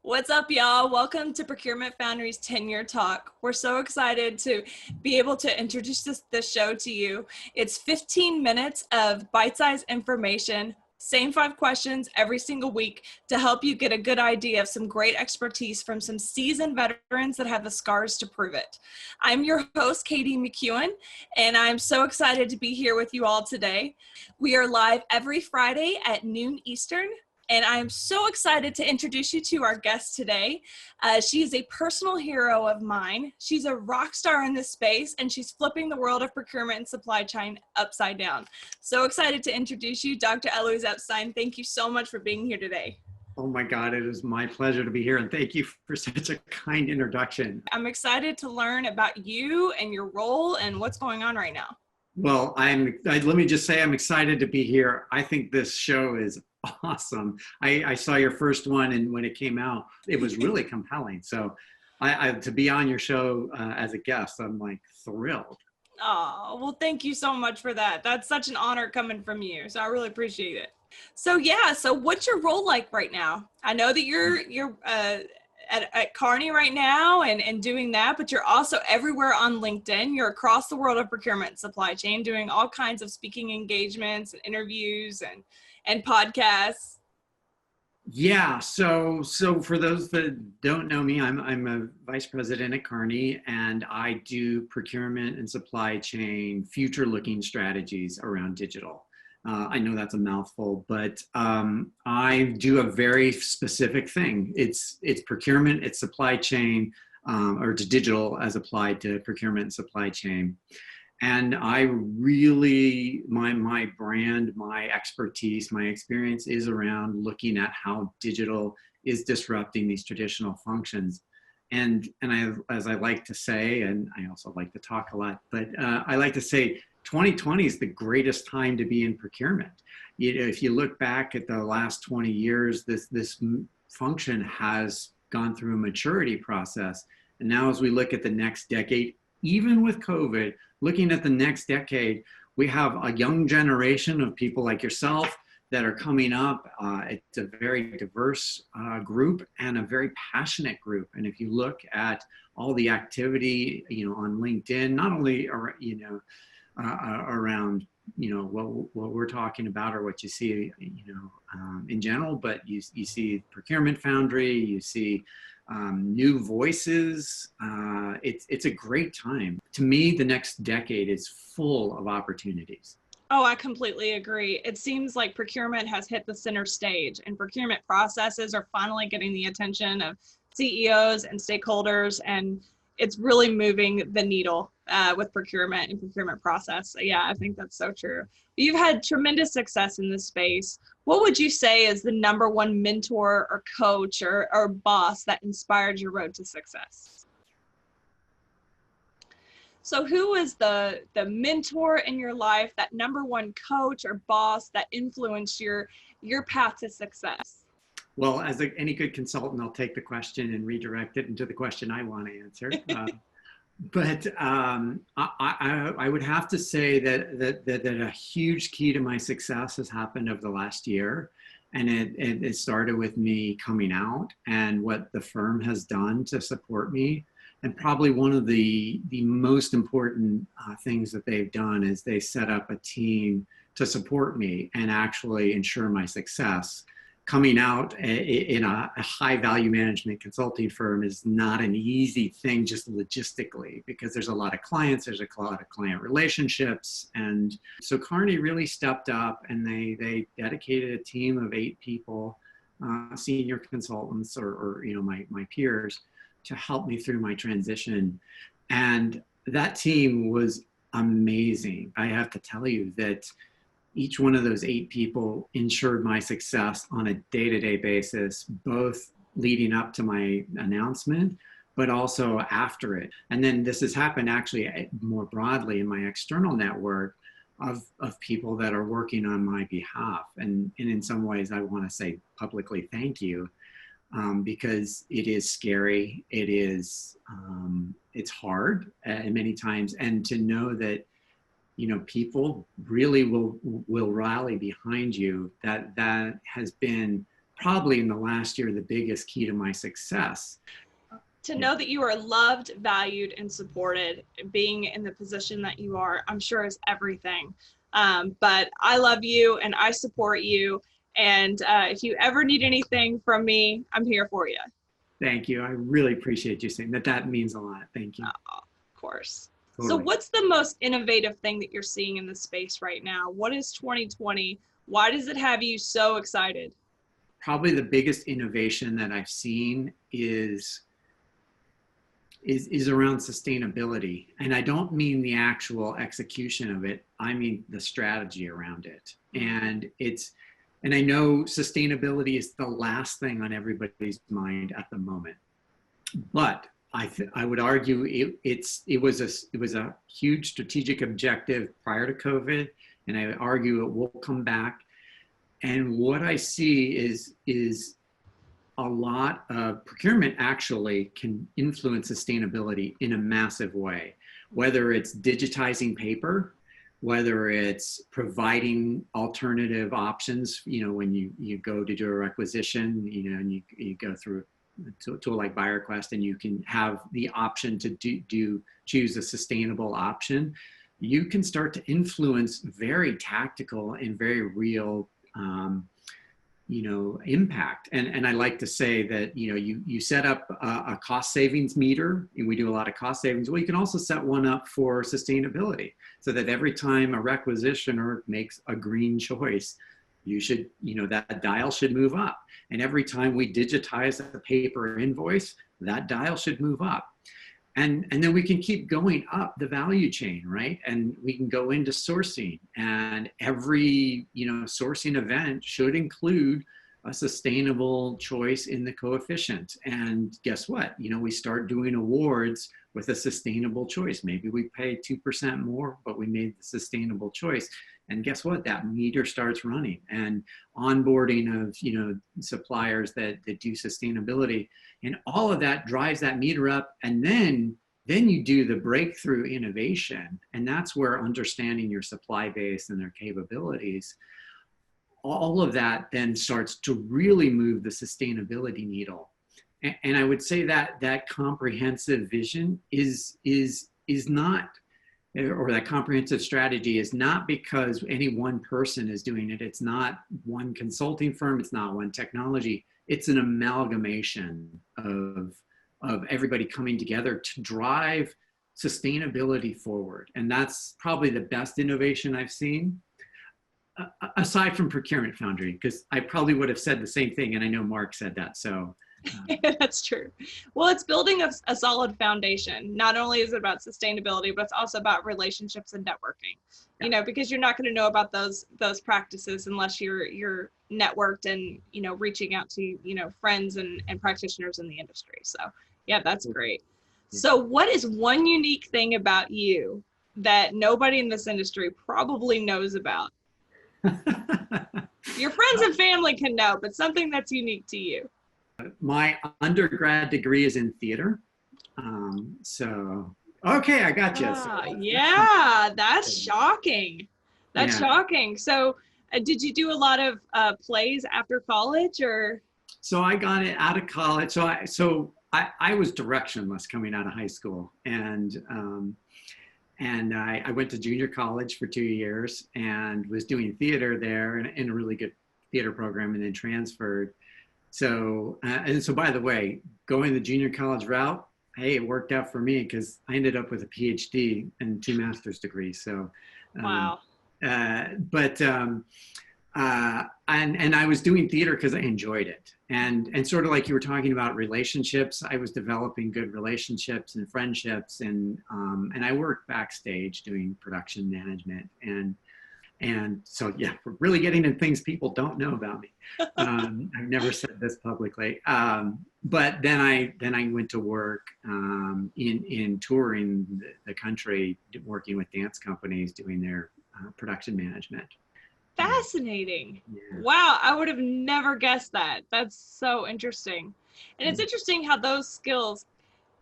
What's up, y'all? Welcome to Procurement Foundry's Tenure Talk. We're so excited to be able to introduce this show to you. It's 15 minutes of bite-sized information, same 5 questions every single week to help you get a good idea of some great expertise from some seasoned veterans that have the scars to prove it. I'm your host, Katie McEwen, and I'm so excited to be here with you all today. We are live every Friday at noon Eastern. And I'm so excited to introduce you to our guest today. She is a personal hero of mine. She's a rock star in this space, and she's flipping the world of procurement and supply chain upside down. So excited to introduce you, Dr. Eloise Epstein. Thank you so much for being here today. Oh my God, it is my pleasure to be here, and thank you for such a kind introduction. I'm excited to learn about you and your role and what's going on right now. Well, let me just say I'm excited to be here. I think this show is awesome. I saw your first one, and when it came out, it was really compelling. So to be on your show as a guest, I'm like thrilled. Oh, well, thank you so much for that. That's such an honor coming from you. So I really appreciate it. So what's your role like right now? I know that you're at Kearney right now and doing that, but you're also everywhere on LinkedIn. You're across the world of procurement and supply chain, doing all kinds of speaking engagements and interviews and podcasts. Yeah, so for those that don't know me, I'm a vice president at Kearney, and I do procurement and supply chain future-looking strategies around digital. I know that's a mouthful, but I do a very specific thing. It's procurement, it's supply chain, or it's digital as applied to procurement and supply chain. And I really, my brand, my expertise, my experience is around looking at how digital is disrupting these traditional functions. And as I like to say, and I also like to talk a lot, but I like to say 2020 is the greatest time to be in procurement. If you look back at the last 20 years, this function has gone through a maturity process. And now as we look at the next decade, even with COVID, looking at the next decade, we have a young generation of people like yourself that are coming up. It's a very diverse group and a very passionate group. And if you look at all the activity, on LinkedIn, not only around what we're talking about or what you see in general, but you see Procurement Foundry, you see new voices. It's a great time. To me, the next decade is full of opportunities. Oh, I completely agree. It seems like procurement has hit the center stage, and procurement processes are finally getting the attention of CEOs and stakeholders, and it's really moving the needle with procurement and procurement process. So yeah, I think that's so true. You've had tremendous success in this space. What would you say is the number one mentor or coach or boss that inspired your road to success? So who is the mentor in your life, that number one coach or boss that influenced your path to success? Well, as any good consultant, I'll take the question and redirect it into the question I want to answer. But I would have to say that a huge key to my success has happened over the last year. And it started with me coming out and what the firm has done to support me. And probably one of the most important things that they've done is they set up a team to support me and actually ensure my success. Coming out in a high value management consulting firm is not an easy thing just logistically, because there's a lot of clients, there's a lot of client relationships. And so Kearney really stepped up, and they dedicated a team of 8 people, senior consultants or my peers, to help me through my transition. And that team was amazing. I have to tell you that each one of those 8 people ensured my success on a day-to-day basis, both leading up to my announcement, but also after it. And then this has happened actually more broadly in my external network of people that are working on my behalf. And in some ways, I want to say publicly thank you, because it is scary. It is, it's hard many times. And to know that people really will rally behind you. That has been probably in the last year, the biggest key to my success. To know that you are loved, valued, and supported, being in the position that you are, I'm sure is everything. But I love you and I support you. And if you ever need anything from me, I'm here for you. Thank you. I really appreciate you saying that. That means a lot. Thank you. Of course. So Totally. what's the most innovative thing that you're seeing in the space right now? What is 2020? Why does it have you so excited? Probably the biggest innovation that I've seen is around sustainability. And I don't mean the actual execution of it. I mean the strategy around it. And I know sustainability is the last thing on everybody's mind at the moment, but I would argue it was a huge strategic objective prior to COVID, and I would argue it will come back. And what I see is a lot of procurement actually can influence sustainability in a massive way, whether it's digitizing paper, whether it's providing alternative options, when you go to do a requisition, and you go through a tool like BuyerQuest, and you can have the option to choose a sustainable option. You can start to influence very tactical and very real impact. And I like to say that, you set up a cost savings meter, and we do a lot of cost savings. Well, you can also set one up for sustainability, so that every time a requisitioner makes a green choice, you should, that dial should move up. And every time we digitize a paper invoice, that dial should move up. And then we can keep going up the value chain, right? And we can go into sourcing, and every, sourcing event should include a sustainable choice in the coefficient. And guess what? We start doing awards with a sustainable choice. Maybe we pay 2% more, but we made the sustainable choice. And guess what? That meter starts running, and onboarding of, suppliers that do sustainability, and all of that drives that meter up. And then you do the breakthrough innovation. And that's where understanding your supply base and their capabilities, all of that then starts to really move the sustainability needle. And I would say that that comprehensive vision is not, or that comprehensive strategy is not because any one person is doing it. It's not one consulting firm. It's not one technology. It's an amalgamation of everybody coming together to drive sustainability forward. And that's probably the best innovation I've seen, aside from Procurement Foundry, because I probably would have said the same thing. And I know Mark said that. So That's true. Well, it's building a solid foundation. Not only is it about sustainability, but it's also about relationships and networking. Yeah. Because you're not going to know about those practices unless you're networked and reaching out to friends and practitioners in the industry. So yeah, that's great. Yeah. So what is one unique thing about you that nobody in this industry probably knows about? Your friends and family can know, but something that's unique to you. My undergrad degree is in theater. Okay, I got you. Yeah, that's shocking. That's shocking. So did you do a lot of plays after college, or? So I got it out of college. So I was directionless coming out of high school. And I went to junior college for 2 years and was doing theater there in a really good theater program, and then transferred. So, and so by the way, going the junior college route, hey, it worked out for me because I ended up with a PhD and 2 master's degrees. So, wow. And I was doing theater because I enjoyed it. And sort of like you were talking about relationships, I was developing good relationships and friendships, and I worked backstage doing production management. And so, yeah, we're really getting into things people don't know about me. I've never said this publicly. But then I went to work in touring the country, working with dance companies, doing their production management. Fascinating. Yeah. Wow, I would have never guessed that. That's so interesting. And it's interesting how those skills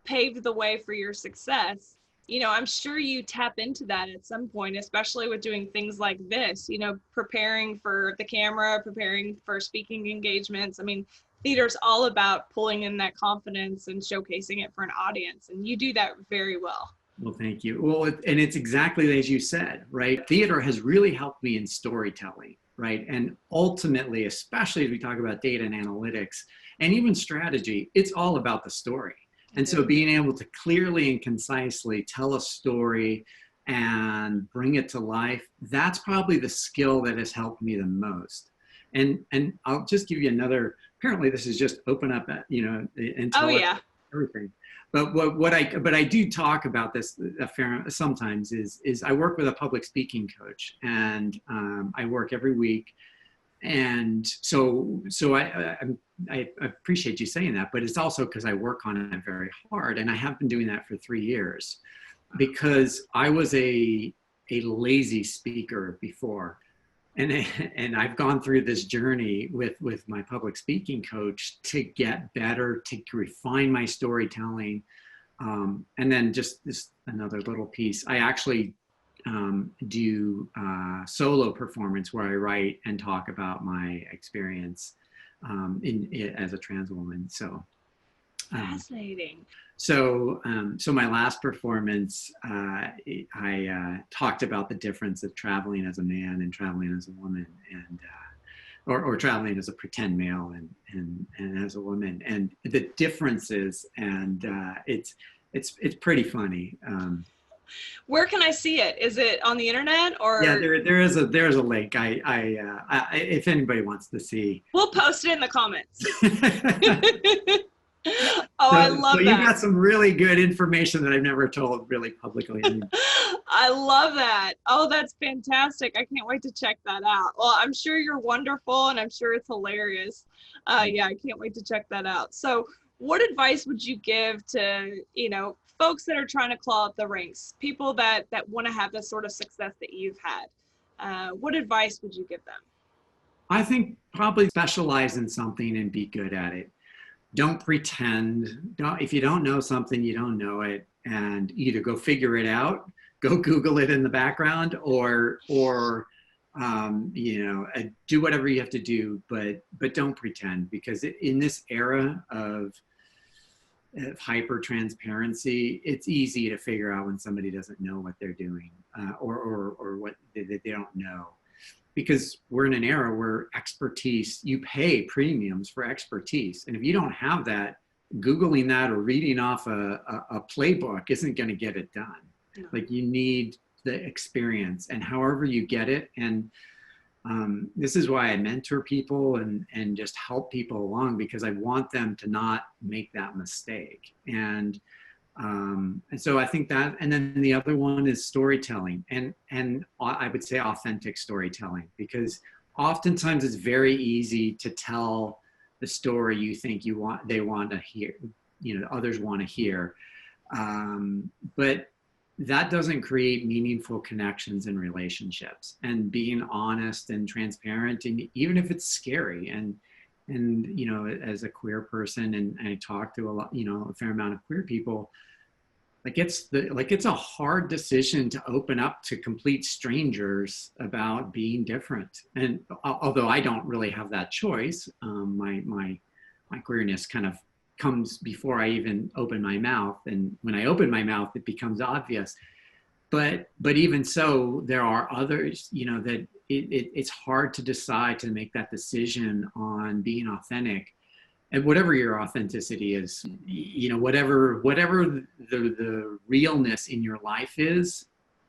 paved the way for your success I'm sure you tap into that at some point, especially with doing things like this, preparing for the camera, preparing for speaking engagements. I mean, theater's all about pulling in that confidence and showcasing it for an audience, and you do that very well. Well, thank you. Well, and it's exactly as you said, right? Theater has really helped me in storytelling, right? And ultimately, especially as we talk about data and analytics and even strategy, it's all about the story. And so being able to clearly and concisely tell a story and bring it to life, that's probably the skill that has helped me the most. And I'll just give you another, apparently this is just open up, and tell everything. But what I do talk about this a fair sometimes is I work with a public speaking coach, and I work every week. And so I appreciate you saying that, but it's also because I work on it very hard, and I have been doing that for 3 years because I was a lazy speaker before, and I've gone through this journey with my public speaking coach to get better, to refine my storytelling, and then just this another little piece. I actually do solo performance where I write and talk about my experience as a trans woman. So fascinating. So my last performance, I talked about the difference of traveling as a man and traveling as a woman, and or traveling as a pretend male and as a woman, and the differences, and it's pretty funny. Where can I see it? Is it on the internet or? Yeah, there's a link. I if anybody wants to see, we'll post it in the comments. I love that. You got some really good information that I've never told really publicly. I love that. Oh, that's fantastic. I can't wait to check that out. Well, I'm sure you're wonderful, and I'm sure it's hilarious. Yeah, I can't wait to check that out. So what advice would you give to, folks that are trying to claw up the ranks, people that want to have the sort of success that you've had? What advice would you give them? I think probably specialize in something and be good at it. Don't pretend. If you don't know something, you don't know it, and either go figure it out, go Google it in the background, or do whatever you have to do, but don't pretend, because in this era of hyper transparency, it's easy to figure out when somebody doesn't know what they're doing, or what they don't know. Because we're in an era where expertise, you pay premiums for expertise. And if you don't have that, Googling that or reading off a playbook isn't going to get it done. No. Like, you need the experience, and however you get it. And this is why I mentor people and just help people along, because I want them to not make that mistake. And so I think that, and then the other one is storytelling, and I would say authentic storytelling, because oftentimes it's very easy to tell the story you think they want to hear, others want to hear, but that doesn't create meaningful connections and relationships. And being honest and transparent, and even if it's scary, and as a queer person, and I talk to a fair amount of queer people, it's a hard decision to open up to complete strangers about being different. And although I don't really have that choice, my queerness kind of comes before I even open my mouth. And when I open my mouth, it becomes obvious. But even so, there are others, that it's hard to decide to make that decision on being authentic. And whatever your authenticity is, whatever the realness in your life is,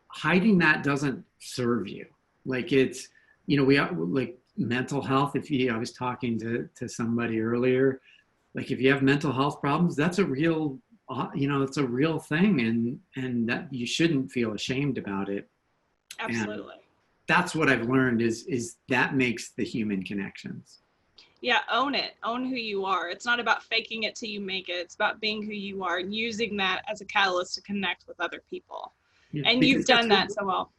hiding that doesn't serve you. Like, it's, like mental health. I was talking to somebody earlier, like, if you have mental health problems, that's a real, it's a real thing, and that you shouldn't feel ashamed about it. Absolutely. And that's what I've learned is that makes the human connections. Yeah, own it. Own who you are. It's not about faking it till you make it. It's about being who you are and using that as a catalyst to connect with other people. Yeah, and you've done that so well.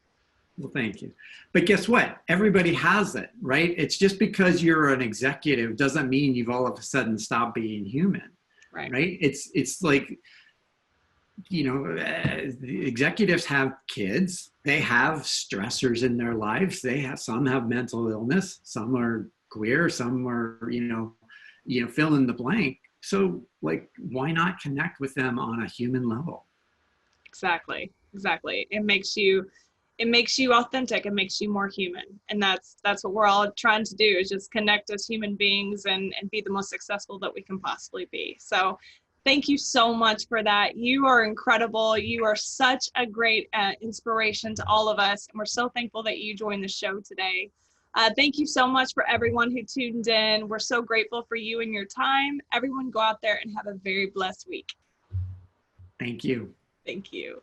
Well, thank you. But guess what? Everybody has it, right? It's just because you're an executive doesn't mean you've all of a sudden stopped being human, right? It's like, the executives have kids, they have stressors in their lives, some have mental illness, some are queer, some are, fill in the blank. So like, why not connect with them on a human level? Exactly. It makes you authentic. It makes you more human. And that's what we're all trying to do, is just connect as human beings and be the most successful that we can possibly be. So thank you so much for that. You are incredible. You are such a great inspiration to all of us. And we're so thankful that you joined the show today. Thank you so much for everyone who tuned in. We're so grateful for you and your time. Everyone go out there and have a very blessed week. Thank you. Thank you.